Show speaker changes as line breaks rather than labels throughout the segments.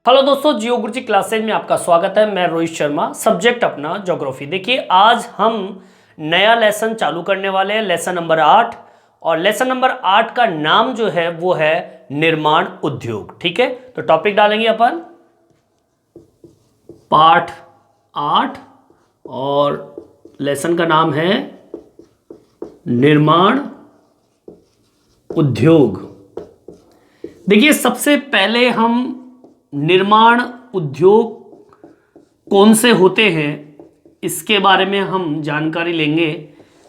Hello दोस्तों, जियो गुरुजी classes में आपका स्वागत है। मैं रोहित शर्मा, सब्जेक्ट अपना ज्योग्राफी। देखिए, आज हम नया लेसन चालू करने वाले हैं, लेसन नंबर 8। और लेसन नंबर 8 का नाम जो है वो है निर्माण उद्योग। ठीक है, तो टॉपिक डालेंगे अपन पाठ 8 और लेसन का नाम है निर्माण उद्योग। देखिए, सबसे पहले हम निर्माण उद्योग कौन से होते हैं इसके बारे में हम जानकारी लेंगे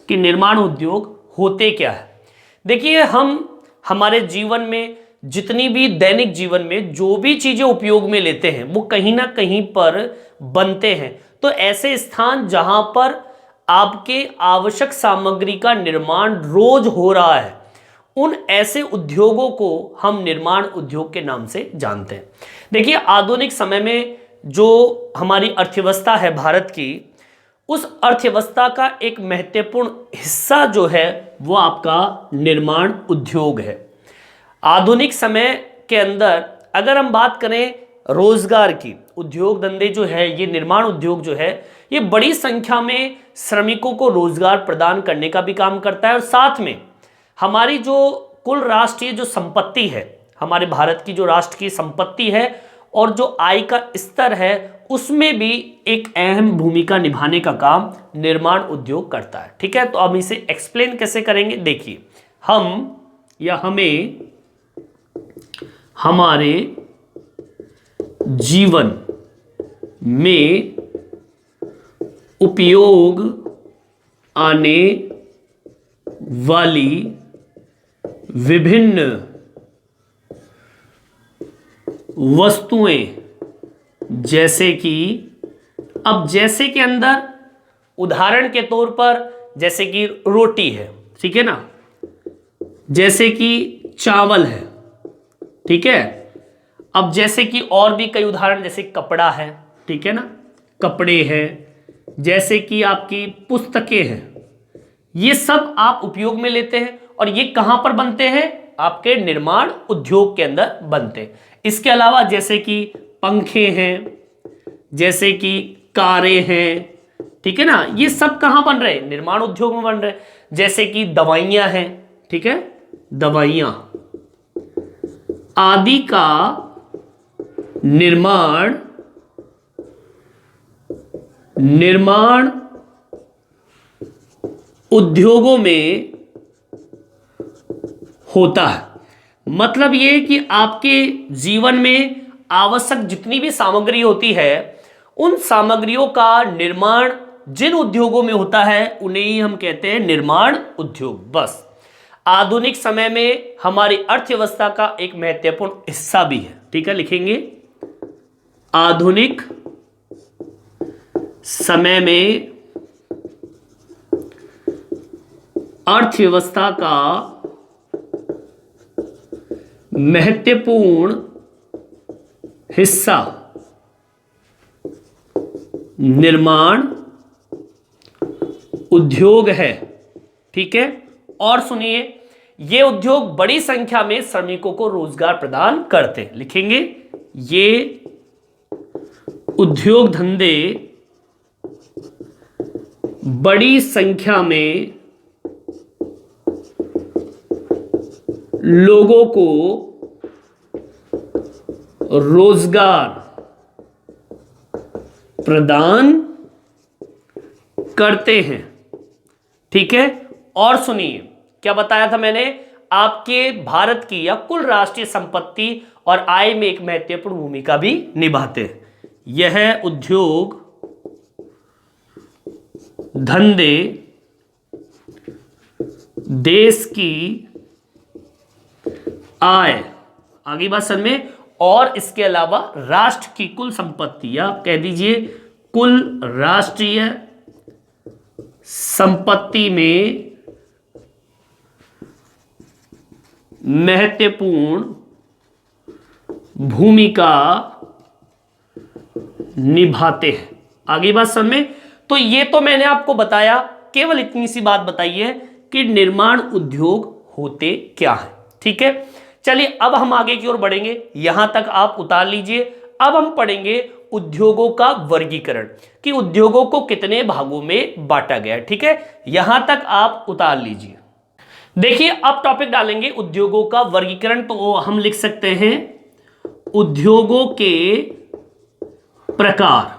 कि निर्माण उद्योग होते क्या है। देखिए, हम हमारे जीवन में जितनी भी दैनिक जीवन में जो भी चीज़ें उपयोग में लेते हैं वो कहीं ना कहीं पर बनते हैं। तो ऐसे स्थान जहां पर आपके आवश्यक सामग्री का निर्माण रोज हो रहा है, उन ऐसे उद्योगों को हम निर्माण उद्योग के नाम से जानते हैं। देखिए, आधुनिक समय में जो हमारी अर्थव्यवस्था है भारत की, उस अर्थव्यवस्था का एक महत्वपूर्ण हिस्सा जो है वो आपका निर्माण उद्योग है। आधुनिक समय के अंदर अगर हम बात करें रोजगार की, उद्योग धंधे जो है, ये निर्माण उद्योग जो है, ये बड़ी संख्या में श्रमिकों को रोजगार प्रदान करने का भी काम करता है। और साथ में हमारी जो कुल राष्ट्रीय जो संपत्ति है, हमारे भारत की जो राष्ट्र की संपत्ति है और जो आय का स्तर है, उसमें भी एक अहम भूमिका निभाने का काम निर्माण उद्योग करता है। ठीक है, तो अब इसे एक्सप्लेन कैसे करेंगे। देखिए, हमें हमारे जीवन में उपयोग आने वाली विभिन्न वस्तुएं, जैसे कि अब जैसे के अंदर उदाहरण के तौर पर जैसे कि रोटी है, ठीक है ना, जैसे कि चावल है, ठीक है। अब जैसे कि और भी कई उदाहरण, जैसे कपड़ा है, ठीक है ना, कपड़े हैं, जैसे कि आपकी पुस्तकें हैं, ये सब आप उपयोग में लेते हैं। और ये कहां पर बनते हैं? आपके निर्माण उद्योग के अंदर बनते हैं। इसके अलावा जैसे कि पंखे हैं, जैसे कि कारें हैं, ठीक है ना, ये सब कहां बन रहे हैं? निर्माण उद्योग में बन रहे हैं। जैसे कि दवाइयां हैं, ठीक है, दवाइयां आदि का निर्माण उद्योगों में होता है। मतलब ये कि आपके जीवन में आवश्यक जितनी भी सामग्री होती है, उन सामग्रियों का निर्माण जिन उद्योगों में होता है उन्हें ही हम कहते हैं निर्माण उद्योग। बस, आधुनिक समय में हमारी अर्थव्यवस्था का एक महत्वपूर्ण हिस्सा भी है। ठीक है, लिखेंगे आधुनिक समय में अर्थव्यवस्था का महत्वपूर्ण हिस्सा निर्माण उद्योग है। ठीक है, और सुनिए, ये उद्योग बड़ी संख्या में श्रमिकों को रोजगार प्रदान करते हैं। लिखेंगे ये उद्योग धंधे बड़ी संख्या में लोगों को रोजगार प्रदान करते हैं। ठीक है, और सुनिए, क्या बताया था मैंने? आपके भारत की या कुल राष्ट्रीय संपत्ति और आय में एक महत्वपूर्ण भूमिका भी निभाते हैं। यह उद्योग धंधे देश की आय, आगे बात समझ में, और इसके अलावा राष्ट्र की कुल संपत्ति, या कह दीजिए कुल राष्ट्रीय संपत्ति में महत्वपूर्ण भूमिका निभाते हैं। आगे बात समझ में। तो ये तो मैंने आपको बताया, केवल इतनी सी बात बताई है कि निर्माण उद्योग होते क्या है। ठीक है, चलिए अब हम आगे की ओर बढ़ेंगे। यहां तक आप उतार लीजिए। अब हम पढ़ेंगे उद्योगों का वर्गीकरण कि उद्योगों को कितने भागों में बांटा गया है। ठीक है, यहां तक आप उतार लीजिए। देखिए अब टॉपिक डालेंगे उद्योगों का वर्गीकरण, तो हम लिख सकते हैं उद्योगों के प्रकार।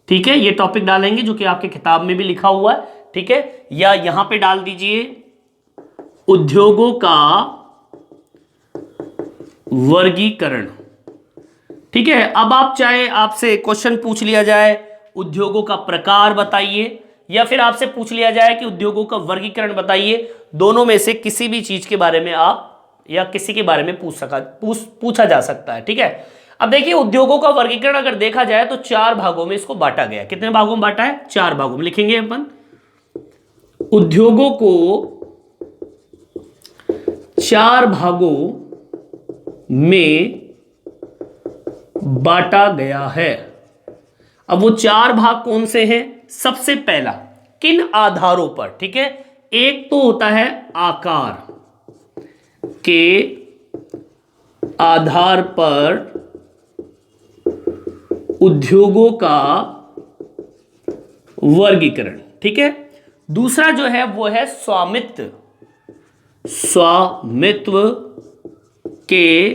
ठीक है, ये टॉपिक डालेंगे जो कि आपके किताब में भी लिखा हुआ है। ठीक है, या यहां पे डाल दीजिए उद्योगों का वर्गीकरण। ठीक है, अब आप चाहे आपसे क्वेश्चन पूछ लिया जाए उद्योगों का प्रकार बताइए, या फिर आपसे पूछ लिया जाए कि उद्योगों का वर्गीकरण बताइए, दोनों में से किसी भी चीज के बारे में आप या किसी के बारे में पूछा जा सकता है। ठीक है, अब देखिए उद्योगों का वर्गीकरण अगर देखा जाए तो 4 भागों में इसको बांटा गया है। कितने भागों में बांटा है? 4 भागों में। लिखेंगे अपन उद्योगों को 4 भागों में बांटा गया है। अब वो 4 भाग कौन से हैं? सबसे पहला किन आधारों पर? ठीक है, एक तो होता है आकार के आधार पर उद्योगों का वर्गीकरण। ठीक है, दूसरा जो है वो है स्वामित्व के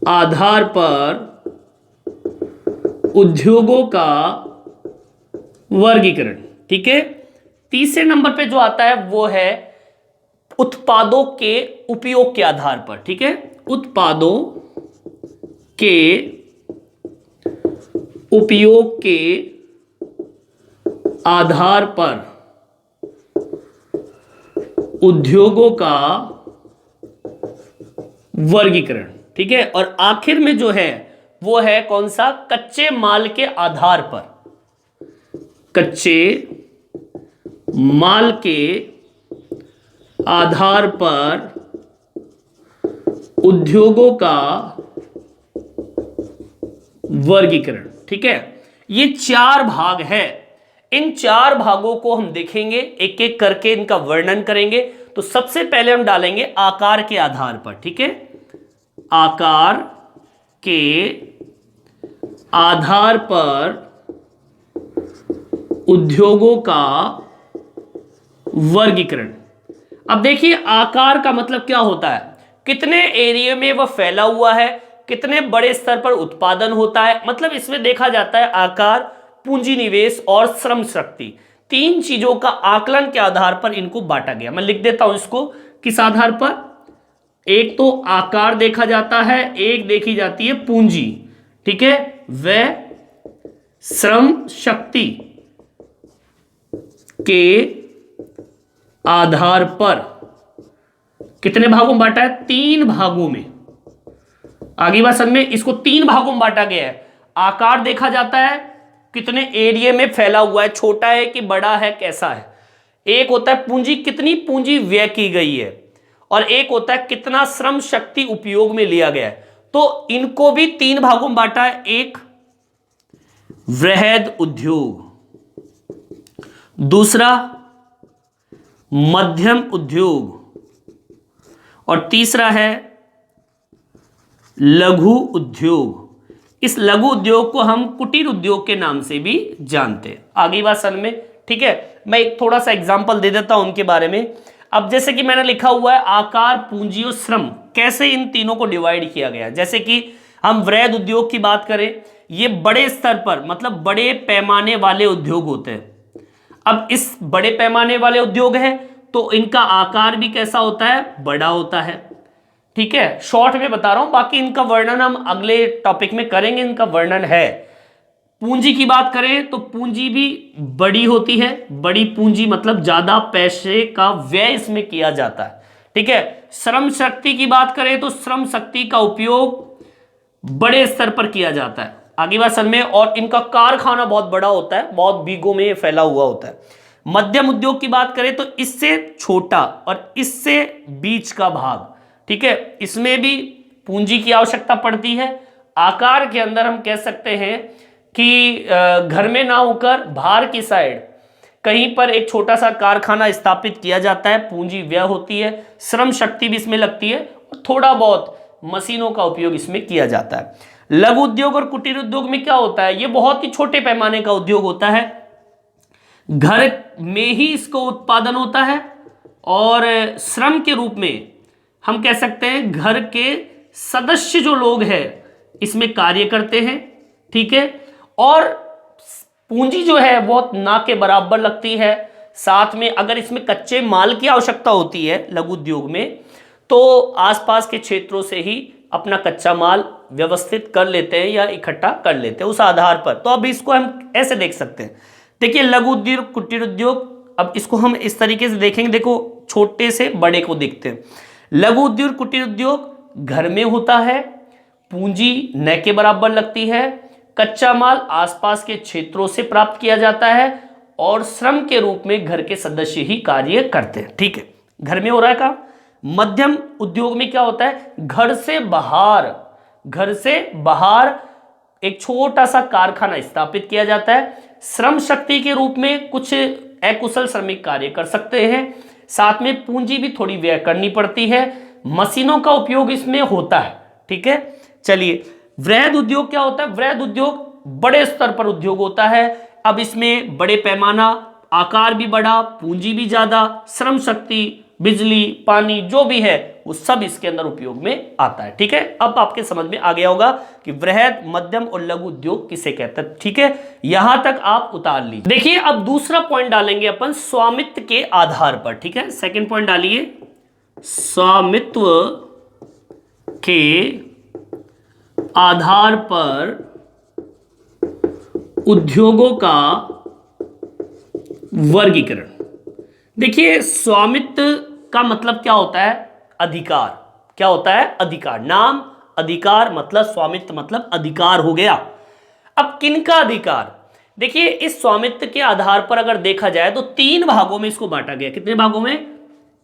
आधार पर उद्योगों का वर्गीकरण। ठीक है, तीसरे नंबर पे जो आता है वो है उत्पादों के उपयोग के आधार पर। ठीक है, उत्पादों के उपयोग के आधार पर उद्योगों का वर्गीकरण। ठीक है, और आखिर में जो है वो है कौन सा? कच्चे माल के आधार पर, कच्चे माल के आधार पर उद्योगों का वर्गीकरण। ठीक है, ये 4 भाग है। इन 4 भागों को हम देखेंगे, एक एक करके इनका वर्णन करेंगे। तो सबसे पहले हम डालेंगे आकार के आधार पर। ठीक है, आकार के आधार पर उद्योगों का वर्गीकरण। अब देखिए आकार का मतलब क्या होता है? कितने एरिया में वह फैला हुआ है, कितने बड़े स्तर पर उत्पादन होता है। मतलब इसमें देखा जाता है आकार, पूंजी निवेश और श्रम शक्ति, 3 चीजों का आकलन के आधार पर इनको बांटा गया। मैं लिख देता हूं इसको किस आधार पर। एक तो आकार देखा जाता है, एक देखी जाती है पूंजी। ठीक है, वह श्रम शक्ति के आधार पर कितने भागों में बांटा है? 3 भागों में। आगे बात समझ में, इसको 3 भागों में बांटा गया है। आकार देखा जाता है, कितने एरिया में फैला हुआ है, छोटा है कि बड़ा है, कैसा है। एक होता है पूंजी, कितनी पूंजी व्यय की गई है, और एक होता है कितना श्रम शक्ति उपयोग में लिया गया है। तो इनको भी 3 भागों में बांटा है। एक वृहद उद्योग, दूसरा मध्यम उद्योग, और तीसरा है लघु उद्योग। इस लघु उद्योग को हम कुटीर उद्योग के नाम से भी जानते हैं। आगे बात समझ में। ठीक है, मैं एक थोड़ा सा एग्जांपल दे देता हूं उनके बारे में। अब जैसे कि मैंने लिखा हुआ है आकार, पूंजी और श्रम, कैसे इन तीनों को डिवाइड किया गया। जैसे कि हम वृहद उद्योग की बात करें, ये बड़े स्तर पर मतलब बड़े पैमाने वाले उद्योग होते हैं। अब इस बड़े पैमाने वाले उद्योग है तो इनका आकार भी कैसा होता है? बड़ा होता है। ठीक है, शॉर्ट में बता रहा हूं, बाकी इनका वर्णन हम अगले टॉपिक में करेंगे। इनका वर्णन है। पूंजी की बात करें तो पूंजी भी बड़ी होती है। बड़ी पूंजी मतलब ज्यादा पैसे का व्यय इसमें किया जाता है। ठीक है, श्रम शक्ति की बात करें तो श्रम शक्ति का उपयोग बड़े स्तर पर किया जाता है। आगे बात समझ में। और इनका कारखाना बहुत बड़ा होता है, बहुत बीघों में फैला हुआ होता है। मध्यम उद्योग की बात करें तो इससे छोटा और इससे बीच का भाग। ठीक है, इसमें भी पूंजी की आवश्यकता पड़ती है। आकार के अंदर हम कह सकते हैं कि घर में ना होकर बाहर की साइड कहीं पर एक छोटा सा कारखाना स्थापित किया जाता है, पूंजी व्यय होती है, श्रम शक्ति भी इसमें लगती है, थोड़ा बहुत मशीनों का उपयोग इसमें किया जाता है। लघु उद्योग और कुटीर उद्योग में क्या होता है, ये बहुत ही छोटे पैमाने का उद्योग होता है, घर में ही इसको उत्पादन होता है और श्रम के रूप में हम कह सकते हैं घर के सदस्य जो लोग हैं इसमें कार्य करते हैं, ठीक है। और पूंजी जो है बहुत ना के बराबर लगती है। साथ में अगर इसमें कच्चे माल की आवश्यकता होती है लघु उद्योग में, तो आसपास के क्षेत्रों से ही अपना कच्चा माल व्यवस्थित कर लेते हैं या इकट्ठा कर लेते हैं उस आधार पर। तो अब इसको हम ऐसे देख सकते हैं, देखिए लघु उद्योग कुटीर उद्योग, अब इसको हम इस तरीके से देखेंगे, देखो छोटे से बड़े को देखते हैं। लघु उद्योग कुटीर उद्योग घर में होता है, पूंजी न के बराबर लगती है, कच्चा माल आसपास के क्षेत्रों से प्राप्त किया जाता है और श्रम के रूप में घर के सदस्य ही कार्य करते हैं, ठीक है, घर में हो रहा है काम। मध्यम उद्योग में क्या होता है, घर से बाहर एक छोटा सा कारखाना स्थापित किया जाता है, श्रम शक्ति के रूप में कुछ अकुशल श्रमिक कार्य कर सकते हैं, साथ में पूंजी भी थोड़ी व्यय करनी पड़ती है, मशीनों का उपयोग इसमें होता है, ठीक है। चलिए वृहद उद्योग क्या होता है, वृहद उद्योग बड़े स्तर पर उद्योग होता है। अब इसमें बड़े पैमाना, आकार भी बड़ा, पूंजी भी ज्यादा, श्रम शक्ति, बिजली, पानी जो भी है वो सब इसके अंदर उपयोग में आता है, ठीक है। अब आपके समझ में आ गया होगा कि वृहद, मध्यम और लघु उद्योग किसे कहते हैं, ठीक है। यहां तक आप उतार लीजिए। देखिए अब दूसरा पॉइंट डालेंगे अपन स्वामित्व के आधार पर, ठीक है। सेकंड पॉइंट डालिए, स्वामित्व के आधार पर उद्योगों का वर्गीकरण। देखिए स्वामित्व का मतलब क्या होता है, अधिकार। क्या होता है, अधिकार। नाम अधिकार मतलब स्वामित्व मतलब अधिकार हो गया। अब किनका अधिकार, देखिए इस स्वामित्व के आधार पर अगर देखा जाए तो 3 भागों में इसको बांटा गया। कितने भागों में,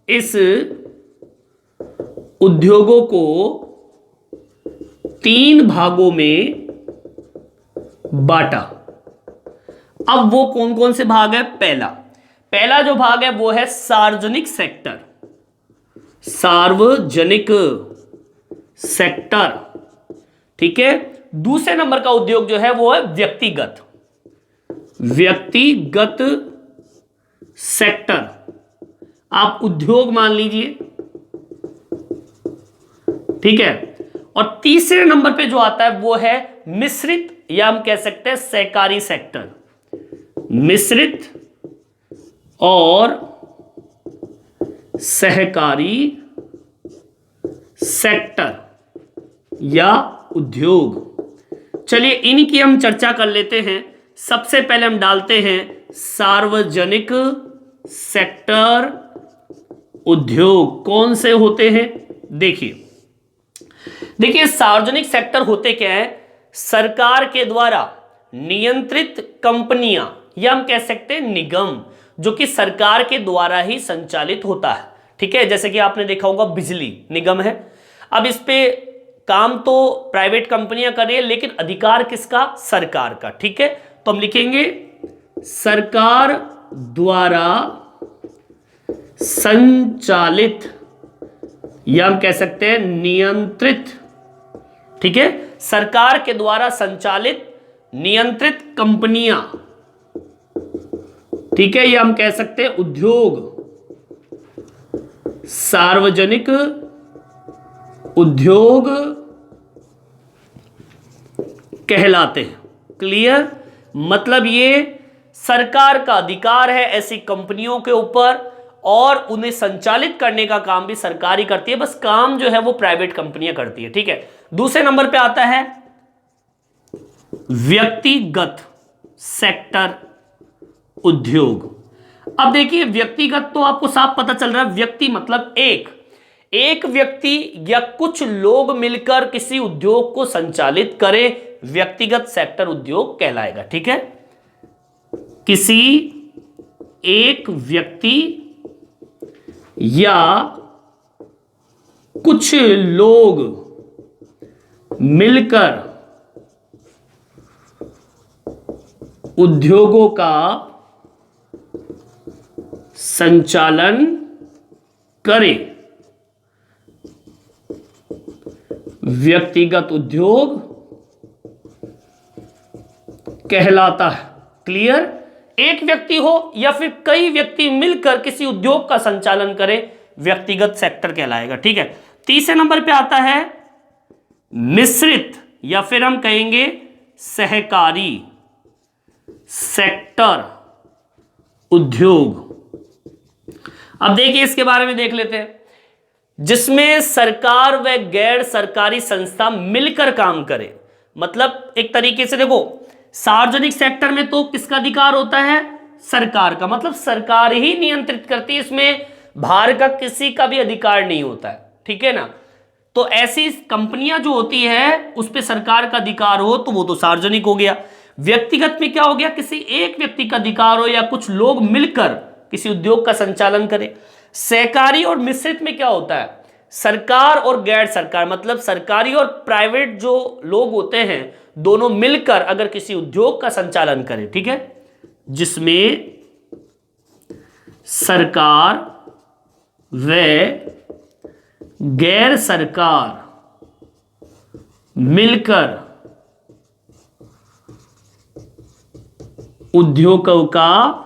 इस उद्योगों को 3 भागों में बांटा। अब वो कौन कौन से भाग है, पहला जो भाग है वो है सार्वजनिक सेक्टर, सार्वजनिक सेक्टर, ठीक है। दूसरे नंबर का उद्योग जो है वो है व्यक्तिगत सेक्टर, आप उद्योग मान लीजिए, ठीक है। और तीसरे नंबर पे जो आता है वो है मिश्रित या हम कह सकते हैं सहकारी सेक्टर, मिश्रित और सहकारी सेक्टर या उद्योग। चलिए इनकी हम चर्चा कर लेते हैं। सबसे पहले हम डालते हैं सार्वजनिक सेक्टर उद्योग। कौन से होते हैं, देखिए सार्वजनिक सेक्टर होते क्या है, सरकार के द्वारा नियंत्रित कंपनियां या हम कह सकते हैं निगम, जो कि सरकार के द्वारा ही संचालित होता है, ठीक है। जैसे कि आपने देखा होगा बिजली निगम है, अब इस पे काम तो प्राइवेट कंपनियां कर रही है लेकिन अधिकार किसका, सरकार का, ठीक है। तो हम लिखेंगे सरकार द्वारा संचालित या हम कह सकते हैं नियंत्रित, ठीक है। सरकार के द्वारा संचालित नियंत्रित कंपनियां, ठीक है, ये हम कह सकते हैं उद्योग, सार्वजनिक उद्योग कहलाते हैं। क्लियर, मतलब ये सरकार का अधिकार है ऐसी कंपनियों के ऊपर और उन्हें संचालित करने का काम भी सरकार ही करती है, बस काम जो है वो प्राइवेट कंपनियां करती है, ठीक है। दूसरे नंबर पे आता है व्यक्तिगत सेक्टर उद्योग। अब देखिए व्यक्तिगत तो आपको साफ पता चल रहा है, व्यक्ति मतलब एक व्यक्ति या कुछ लोग मिलकर किसी उद्योग को संचालित करें, व्यक्तिगत सेक्टर उद्योग कहलाएगा, ठीक है। किसी एक व्यक्ति या कुछ लोग मिलकर उद्योगों का संचालन करें, व्यक्तिगत उद्योग कहलाता है। क्लियर? एक व्यक्ति हो या फिर कई व्यक्ति मिलकर किसी उद्योग का संचालन करें, व्यक्तिगत सेक्टर कहलाएगा। ठीक है। तीसरे नंबर पे आता है मिश्रित या फिर हम कहेंगे सहकारी सेक्टर उद्योग। अब देखिए इसके बारे में देख लेते हैं, जिसमें सरकार व गैर सरकारी संस्था मिलकर काम करे। मतलब एक तरीके से देखो, सार्वजनिक सेक्टर में तो किसका अधिकार होता है? सरकार का, मतलब सरकार ही नियंत्रित करती है, इसमें बाहर का किसी का भी अधिकार नहीं होता है। ठीक है ना? तो ऐसी कंपनियां जो होती है उस पर सरकार का अधिकार हो तो वो तो सार्वजनिक हो गया। व्यक्तिगत में क्या हो गया? किसी एक व्यक्ति का अधिकार हो या कुछ लोग मिलकर किसी उद्योग का संचालन करें। सहकारी और मिश्रित में क्या होता है? सरकार और गैर सरकार, मतलब सरकारी और प्राइवेट जो लोग होते हैं दोनों मिलकर अगर किसी उद्योग का संचालन करें। ठीक है, जिसमें सरकार व गैर सरकार मिलकर उद्योगों का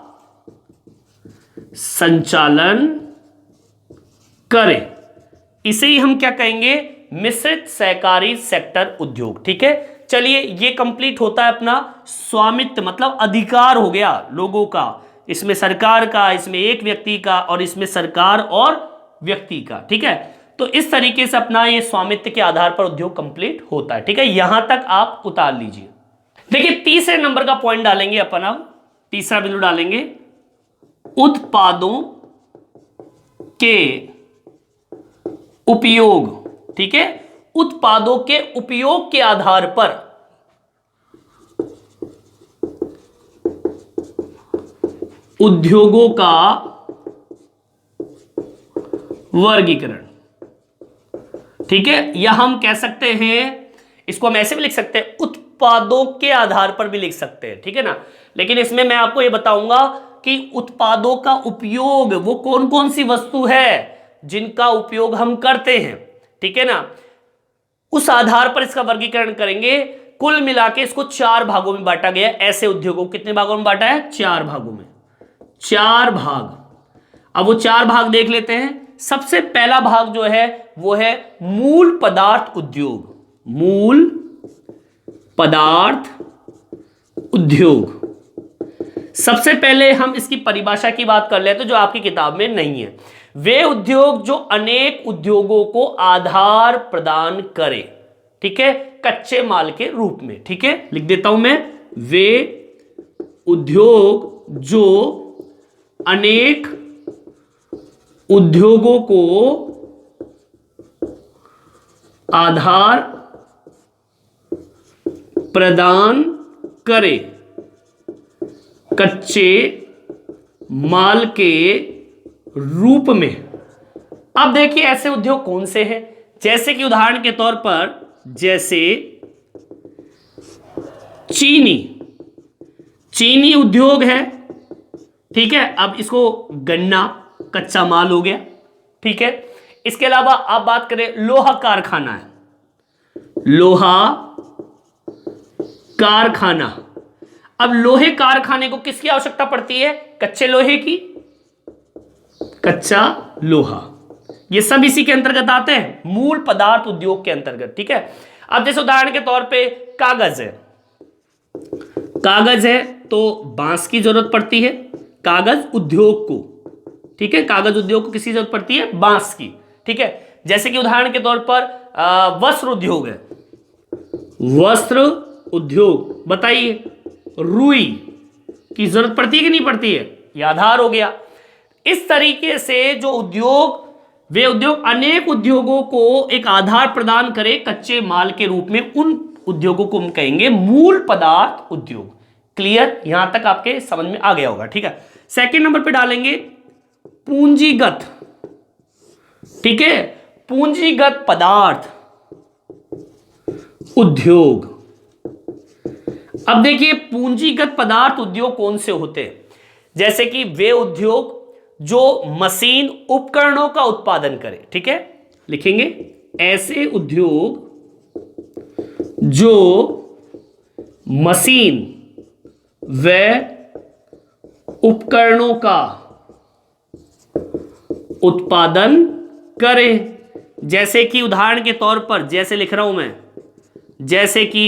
संचालन करें, इसे ही हम क्या कहेंगे? मिश्रित सहकारी सेक्टर उद्योग। ठीक है, चलिए ये कंप्लीट होता है अपना स्वामित्व, मतलब अधिकार हो गया लोगों का, इसमें सरकार का, इसमें एक व्यक्ति का और इसमें सरकार और व्यक्ति का। ठीक है, तो इस तरीके से अपना ये स्वामित्व के आधार पर उद्योग कंप्लीट होता है। ठीक है, यहां तक आप उतार लीजिए। देखिए तीसरे नंबर का पॉइंट डालेंगे अपन, अब तीसरा बिंदु डालेंगे, उत्पादों के उपयोग। ठीक है, उत्पादों के उपयोग के आधार पर उद्योगों का वर्गीकरण। ठीक है, या हम कह सकते हैं, इसको हम ऐसे भी लिख सकते हैं, उत्पादों के आधार पर भी लिख सकते हैं। ठीक है ना, लेकिन इसमें मैं आपको यह बताऊंगा कि उत्पादों का उपयोग वो कौन कौन सी वस्तु है जिनका उपयोग हम करते हैं। ठीक है ना, उस आधार पर इसका वर्गीकरण करेंगे। कुल मिला के इसको 4 भागों में बांटा गया। ऐसे उद्योगों को कितने भागों में बांटा है? 4 भागों में, 4 भाग। अब वो 4 भाग देख लेते हैं। सबसे पहला भाग जो है वो है मूल पदार्थ उद्योग। मूल पदार्थ उद्योग। सबसे पहले हम इसकी परिभाषा की बात कर लेते हैं जो आपकी किताब में नहीं है। वे उद्योग जो अनेक उद्योगों को आधार प्रदान करे। ठीक है, कच्चे माल के रूप में। ठीक है, लिख देता हूं मैं, वे उद्योग जो अनेक उद्योगों को आधार प्रदान करे, कच्चे माल के रूप में। अब देखिए ऐसे उद्योग कौन से हैं, जैसे कि उदाहरण के तौर पर, जैसे चीनी उद्योग है। ठीक है, अब इसको गन्ना कच्चा माल हो गया। ठीक है, इसके अलावा आप बात करें, लोहा कारखाना है, लोहा कारखाना। अब लोहे कारखाने को किसकी आवश्यकता पड़ती है? कच्चे लोहे की, कच्चा लोहा। ये सब इसी के अंतर्गत आते हैं, मूल पदार्थ उद्योग के अंतर्गत। ठीक है, अब जैसे उदाहरण के तौर पे कागज है, कागज है तो बांस की जरूरत पड़ती है कागज उद्योग को। ठीक है, कागज उद्योग को किसकी जरूरत पड़ती है? बांस की। ठीक है, जैसे कि उदाहरण के तौर पर वस्त्र उद्योग है, वस्त्र उद्योग, बताइए रुई की जरूरत पड़ती है कि नहीं पड़ती है? ये आधार हो गया। इस तरीके से जो उद्योग, वे उद्योग अनेक उद्योगों को एक आधार प्रदान करे कच्चे माल के रूप में, उन उद्योगों को हम कहेंगे मूल पदार्थ उद्योग। क्लियर? यहां तक आपके समझ में आ गया होगा। ठीक है, सेकंड नंबर पे डालेंगे पूंजीगत। ठीक है, पूंजीगत पदार्थ उद्योग। अब देखिए पूंजीगत पदार्थ उद्योग कौन से होते हैं? जैसे कि वे उद्योग जो मशीन उपकरणों का उत्पादन करें। ठीक है, लिखेंगे ऐसे उद्योग जो मशीन व उपकरणों का उत्पादन करें। जैसे कि उदाहरण के तौर पर जैसे लिख रहा हूं मैं, जैसे कि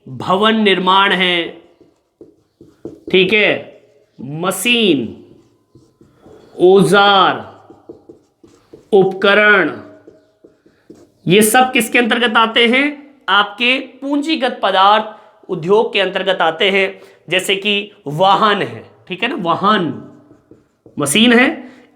भवन निर्माण है, ठीक है, मशीन, औजार, उपकरण, ये सब किसके अंतर्गत आते हैं? आपके पूंजीगत पदार्थ उद्योग के अंतर्गत आते हैं। जैसे कि वाहन है, ठीक है ना, वाहन मशीन है,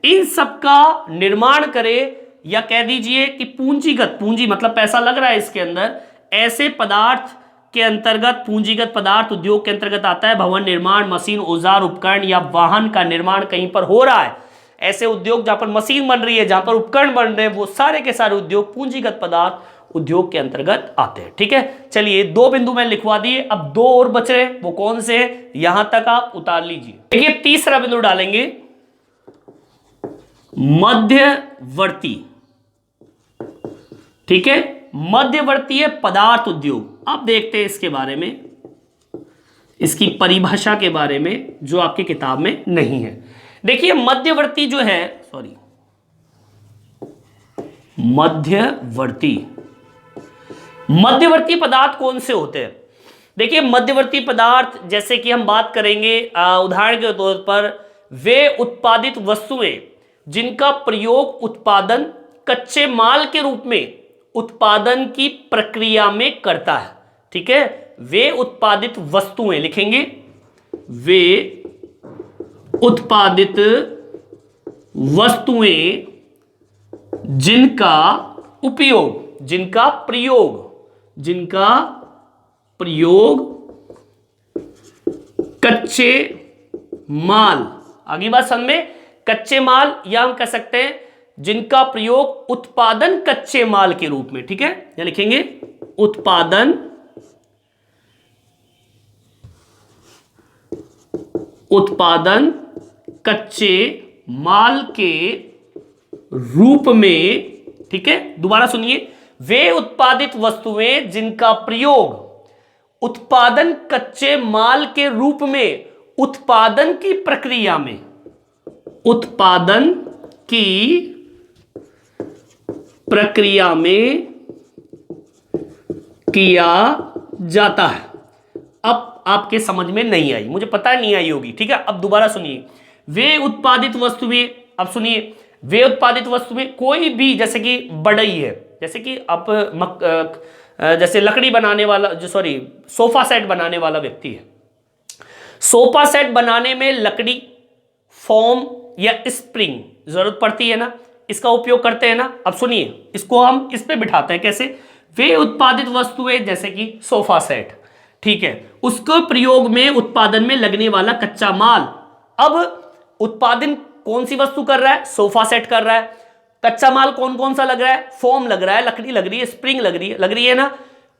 इन सब का निर्माण करे, या कह दीजिए कि पूंजीगत, पूंजी मतलब पैसा लग रहा है इसके अंदर, ऐसे पदार्थ के अंतर्गत पूंजीगत पदार्थ उद्योग के अंतर्गत आता है। भवन निर्माण, मशीन, औजार, उपकरण या वाहन का निर्माण कहीं पर हो रहा है, ऐसे उद्योग जहां पर मशीन बन रही है, जहां पर उपकरण बन रहे हैं, वो सारे के सारे उद्योग पूंजीगत पदार्थ उद्योग के अंतर्गत आते हैं। ठीक है, चलिए 2 बिंदु मैं लिखवा दिए, अब 2 और बच रहे, वो कौन से हैं यहां तक आप उतार लीजिए। देखिए तीसरा बिंदु डालेंगे मध्यवर्ती। ठीक है, मध्यवर्तीय पदार्थ उद्योग। अब देखते हैं इसके बारे में, इसकी परिभाषा के बारे में जो आपकी किताब में नहीं है। देखिए मध्यवर्ती जो है, सॉरी, मध्यवर्ती पदार्थ कौन से होते हैं? देखिए मध्यवर्ती पदार्थ जैसे कि हम बात करेंगे उदाहरण के तौर पर, वे उत्पादित वस्तुएं जिनका प्रयोग उत्पादन कच्चे माल के रूप में उत्पादन की प्रक्रिया में करता है। ठीक है, वे उत्पादित वस्तुएं लिखेंगे, वे उत्पादित वस्तुएं जिनका उपयोग, जिनका प्रयोग कच्चे माल, आगे बात समझ में, कच्चे माल, या हम कह सकते हैं जिनका प्रयोग उत्पादन कच्चे माल के रूप में। ठीक है, या लिखेंगे उत्पादन कच्चे माल के रूप में। ठीक है, दोबारा सुनिए, वे उत्पादित वस्तुएं जिनका प्रयोग उत्पादन कच्चे माल के रूप में उत्पादन की प्रक्रिया में, उत्पादन की प्रक्रिया में किया जाता है। अब आपके समझ में नहीं आई, मुझे पता नहीं आई होगी। ठीक है, अब दोबारा सुनिए, वे उत्पादित वस्तुएं, अब सुनिए, वे उत्पादित वस्तुएं कोई भी, जैसे कि बढ़ई है, जैसे कि आप जैसे लकड़ी बनाने वाला, जो सॉरी सोफा सेट बनाने वाला व्यक्ति है, सोफा सेट बनाने में लकड़ी, फोम या स्प्रिंग जरूरत पड़ती है ना, इसका उपयोग करते हैं ना। अब सुनिए, इसको हम इस पे बिठाते हैं कैसे, वे उत्पादित वस्तुएं जैसे कि सोफा सेट, ठीक है, उसको प्रयोग में उत्पादन में लगने वाला कच्चा माल। अब उत्पादन कौन सी वस्तु कर रहा है? सोफा सेट कर रहा है। कच्चा माल कौन कौन सा लग रहा है? फोम लग रहा है, लकड़ी लग रही है, स्प्रिंग लग रही है ना,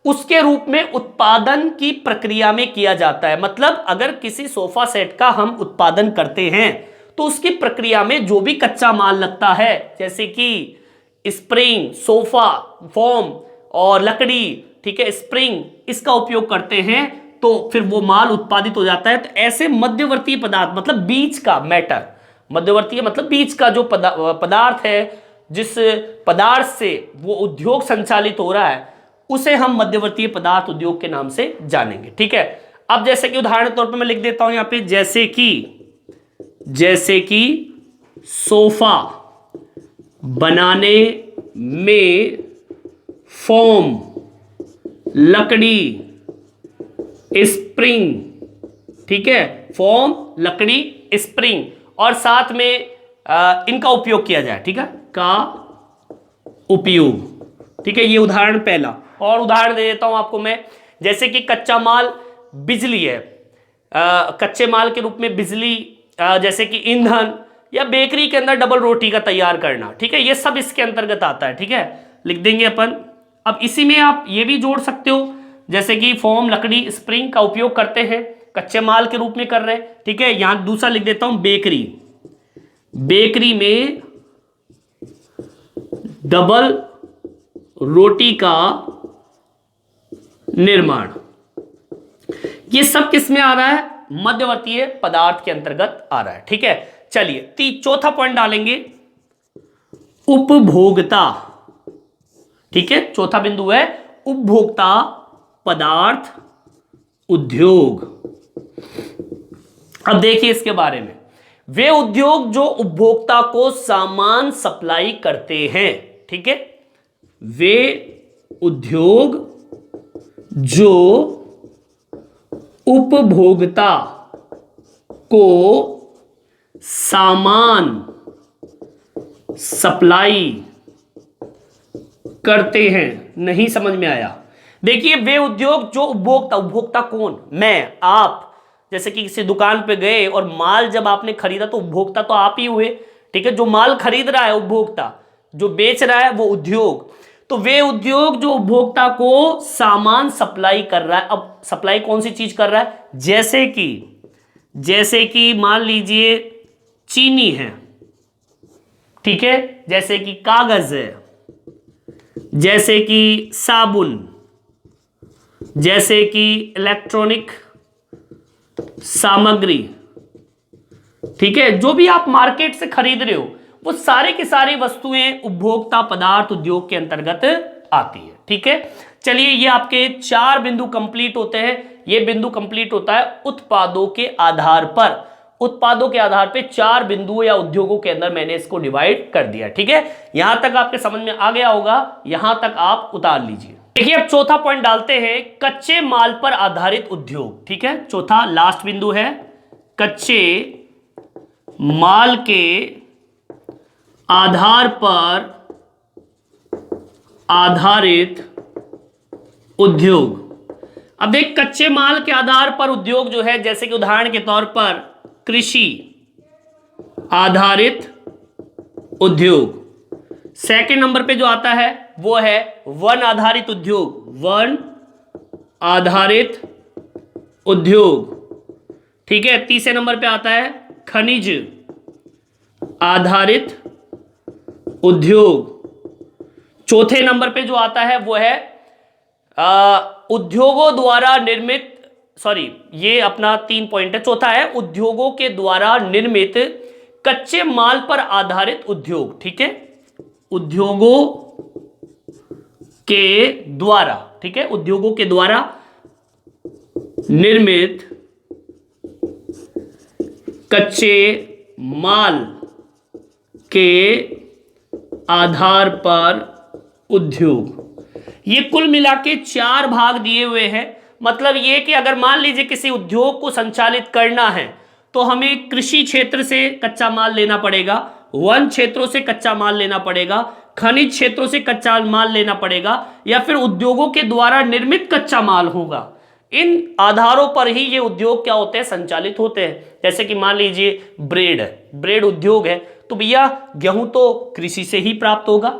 उसके रूप में उत्पादन की प्रक्रिया में किया जाता है। मतलब अगर किसी सोफा सेट का हम उत्पादन करते हैं तो उसकी प्रक्रिया में जो भी कच्चा माल लगता है, जैसे कि स्प्रिंग, सोफा, फोम और लकड़ी, ठीक है, स्प्रिंग, इसका उपयोग करते हैं तो फिर वो माल उत्पादित हो जाता है। तो ऐसे मध्यवर्ती पदार्थ, मतलब बीच का मैटर, मध्यवर्ती मतलब बीच का जो पदार्थ है, जिस पदार्थ से वो उद्योग संचालित हो रहा है, उसे हम मध्यवर्ती पदार्थ उद्योग के नाम से जानेंगे। ठीक है, अब जैसे कि उदाहरण के तौर पर मैं लिख देता हूं यहां पे, जैसे कि सोफा बनाने में फोम, लकड़ी, स्प्रिंग, ठीक है, फोम, लकड़ी, स्प्रिंग, और साथ में इनका उपयोग किया जाए। ठीक है, का उपयोग। ठीक है, ये उदाहरण पहला। और उदाहरण दे देता हूं आपको मैं, जैसे कि कच्चा माल बिजली है, कच्चे माल के रूप में बिजली, जैसे कि ईंधन, या बेकरी के अंदर डबल रोटी का तैयार करना। ठीक है, ये सब इसके अंतर्गत आता है। ठीक है, लिख देंगे अपन। अब इसी में आप ये भी जोड़ सकते हो, जैसे कि फोम, लकड़ी, स्प्रिंग का उपयोग करते हैं, कच्चे माल के रूप में कर रहे हैं। ठीक है, यहां दूसरा लिख देता हूं, बेकरी में डबल रोटी का निर्माण। ये सब किस में आ रहा है? मध्यवर्तीय पदार्थ के अंतर्गत आ रहा है। ठीक है, चलिए चौथा पॉइंट डालेंगे, उपभोक्ता। ठीक है, चौथा बिंदु है उपभोक्ता पदार्थ उद्योग। अब देखिए इसके बारे में, वे उद्योग जो उपभोक्ता को सामान सप्लाई करते हैं। ठीक है, वे उद्योग जो उपभोक्ता को सामान सप्लाई करते हैं। नहीं समझ में आया? देखिए, वे उद्योग जो उपभोक्ता, उपभोक्ता कौन? मैं, आप। जैसे कि किसी दुकान पे गए और माल जब आपने खरीदा तो उपभोक्ता तो आप ही हुए। ठीक है, जो माल खरीद रहा है उपभोक्ता, जो बेच रहा है वो उद्योग। तो वे उद्योग जो उपभोक्ता को सामान सप्लाई कर रहा है। अब सप्लाई कौन सी चीज कर रहा है? जैसे कि मान लीजिए चीनी है, ठीक है, जैसे कि कागज है, जैसे कि साबुन, जैसे कि इलेक्ट्रॉनिक सामग्री। ठीक है, जो भी आप मार्केट से खरीद रहे हो वो सारे की सारी वस्तुएं उपभोक्ता पदार्थ उद्योग के अंतर्गत आती है। ठीक है, चलिए ये आपके 4 बिंदु कंप्लीट होते हैं। ये बिंदु कंप्लीट होता है उत्पादों के आधार पर। उत्पादों के आधार पे 4 बिंदुओं या उद्योगों के अंदर मैंने इसको डिवाइड कर दिया। ठीक है, यहां तक आपके समझ में आ गया होगा, यहां तक आप उतार लीजिए। देखिए अब चौथा पॉइंट डालते हैं, कच्चे माल पर आधारित उद्योग। ठीक है, चौथा लास्ट बिंदु है कच्चे माल के आधार पर आधारित उद्योग। अब देख, कच्चे माल के आधार पर उद्योग जो है, जैसे कि उदाहरण के तौर पर कृषि आधारित उद्योग। सेकंड नंबर पे जो आता है वो है वन आधारित उद्योग, वन आधारित उद्योग। ठीक है, तीसरे नंबर पे आता है खनिज आधारित उद्योग। चौथे नंबर पे जो आता है वो है उद्योगों द्वारा निर्मित, सॉरी ये अपना 3 पॉइंट है। चौथा है उद्योगों के द्वारा निर्मित कच्चे माल पर आधारित उद्योग। ठीक है, उद्योगों के द्वारा, ठीक है, उद्योगों के द्वारा निर्मित कच्चे माल के आधार पर उद्योग। ये कुल मिला के 4 भाग दिए हुए हैं। मतलब ये कि अगर मान लीजिए किसी उद्योग को संचालित करना है तो हमें कृषि क्षेत्र से कच्चा माल लेना पड़ेगा, वन क्षेत्रों से कच्चा माल लेना पड़ेगा, खनिज क्षेत्रों से कच्चा माल लेना पड़ेगा, या फिर उद्योगों के द्वारा निर्मित कच्चा माल होगा। इन आधारों पर ही ये उद्योग क्या होते हैं? संचालित होते हैं। जैसे कि मान लीजिए ब्रेड उद्योग है तो भैया गेहूं तो कृषि से ही प्राप्त होगा।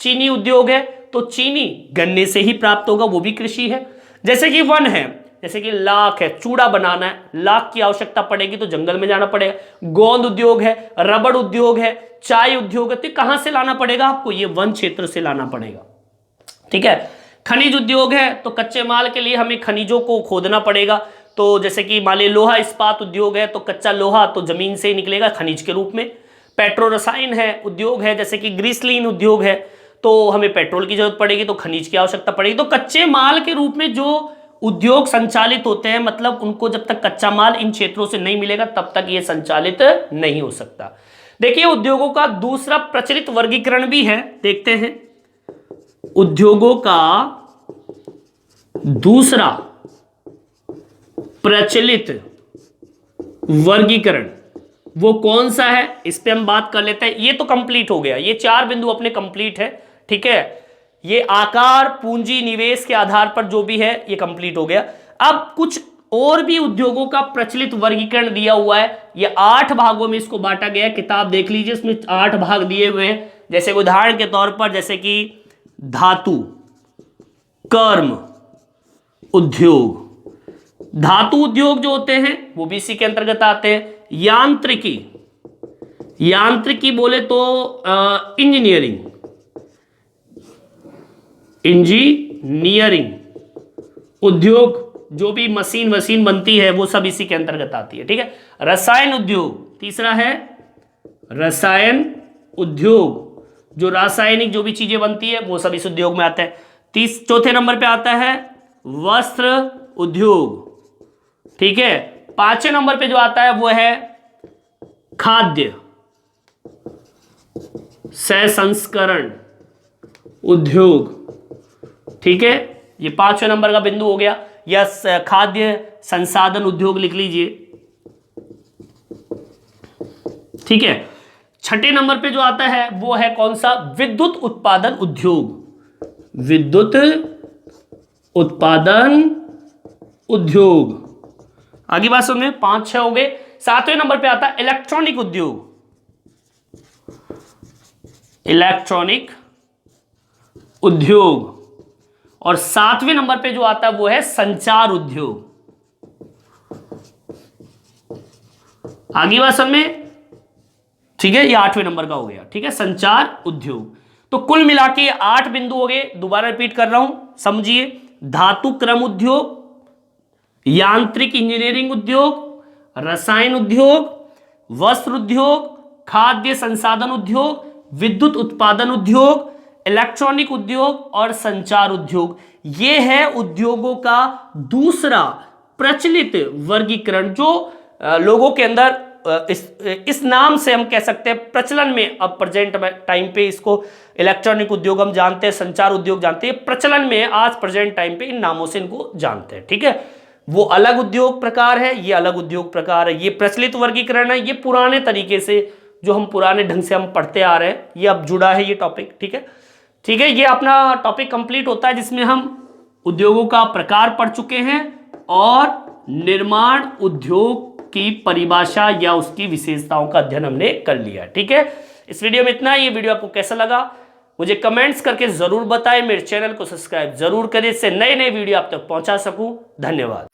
चीनी उद्योग है तो चीनी गन्ने से ही प्राप्त होगा, वो भी कृषि है। जैसे कि वन है, जैसे कि लाख है, चूड़ा बनाना है, लाख की आवश्यकता पड़ेगी तो जंगल में जाना पड़ेगा। गोंद उद्योग है, रबड़ उद्योग है, चाय उद्योग है, तो कहां से लाना पड़ेगा आपको? ये वन क्षेत्र से लाना पड़ेगा। ठीक है, खनिज उद्योग है तो कच्चे माल के लिए हमें खनिजों को खोदना पड़ेगा। तो जैसे कि मान लीजिए लोहा इस्पात उद्योग है तो कच्चा लोहा तो जमीन से ही निकलेगा खनिज के रूप में। पेट्रो रसायन है उद्योग है, जैसे कि ग्रीसलीन उद्योग है तो हमें पेट्रोल की जरूरत पड़ेगी तो खनिज की आवश्यकता पड़ेगी। तो कच्चे माल के रूप में जो उद्योग संचालित होते हैं, मतलब उनको जब तक कच्चा माल इन क्षेत्रों से नहीं मिलेगा तब तक ये संचालित नहीं हो सकता। देखिए उद्योगों का दूसरा प्रचलित वर्गीकरण भी है, देखते हैं। उद्योगों का दूसरा प्रचलित वर्गीकरण वो कौन सा है, इस पे हम बात कर लेते हैं। ये तो कंप्लीट हो गया, ये 4 बिंदु अपने कंप्लीट है। ठीक है, ये आकार पूंजी निवेश के आधार पर जो भी है ये कंप्लीट हो गया। अब कुछ और भी उद्योगों का प्रचलित वर्गीकरण दिया हुआ है, ये 8 भागों में इसको बांटा गया है। किताब देख लीजिए, इसमें 8 भाग दिए हुए हैं। जैसे उदाहरण के तौर पर जैसे कि धातु कर्म उद्योग, धातु उद्योग जो होते हैं वो भी इसी के अंतर्गत आते हैं। यांत्रिकी बोले तो इंजीनियरिंग उद्योग, जो भी मशीन वशीन बनती है वो सब इसी के अंतर्गत आती है। ठीक है, रसायन उद्योग तीसरा है, रसायन उद्योग, जो रासायनिक जो भी चीजें बनती है वो सब इस उद्योग में आता है। चौथे नंबर पे आता है वस्त्र उद्योग। ठीक है, पांचवें नंबर पे जो आता है वो है खाद्य संस्करण उद्योग। ठीक है, ये पांचवें नंबर का बिंदु हो गया, या खाद्य संसाधन उद्योग लिख लीजिए। ठीक है, छठे नंबर पे जो आता है वो है कौन सा, विद्युत उत्पादन उद्योग, विद्युत उत्पादन उद्योग। आगे बात सुनिए, 5-6 हो गए। सातवें नंबर पे आता है इलेक्ट्रॉनिक उद्योग, इलेक्ट्रॉनिक उद्योग। और सातवें नंबर पे जो आता है वो है संचार उद्योग। आगे बात समझ में, ठीक है, ये 8वें नंबर का हो गया। ठीक है, संचार उद्योग। तो कुल मिला के 8 बिंदु हो गए। दोबारा रिपीट कर रहा हूं, समझिए। धातु क्रम उद्योग, यांत्रिक इंजीनियरिंग उद्योग, रसायन उद्योग, वस्त्र उद्योग, खाद्य संसाधन उद्योग, विद्युत उत्पादन उद्योग, इलेक्ट्रॉनिक उद्योग और संचार उद्योग। ये है उद्योगों का दूसरा प्रचलित वर्गीकरण, जो लोगों के अंदर इस नाम से हम कह सकते हैं प्रचलन में, अब प्रेजेंट टाइम पे इसको इलेक्ट्रॉनिक उद्योग हम जानते हैं, संचार उद्योग जानते हैं, प्रचलन में आज प्रेजेंट टाइम पे इन नामों से इनको जानते हैं। ठीक है, वो अलग उद्योग प्रकार है, ये अलग उद्योग प्रकार है, ये प्रचलित वर्गीकरण है, ये पुराने तरीके से जो हम पुराने ढंग से हम पढ़ते आ रहे हैं, ये अब जुड़ा है ये टॉपिक। ठीक है, ठीक है, ये अपना टॉपिक कंप्लीट होता है जिसमें हम उद्योगों का प्रकार पढ़ चुके हैं और निर्माण उद्योग की परिभाषा या उसकी विशेषताओं का अध्ययन हमने कर लिया। ठीक है, इस वीडियो में इतना। ये वीडियो आपको कैसा लगा मुझे कमेंट्स करके जरूर बताएं। मेरे चैनल को सब्सक्राइब जरूर करें, इससे नए नए वीडियो आप तक पहुंचा सकूं। धन्यवाद।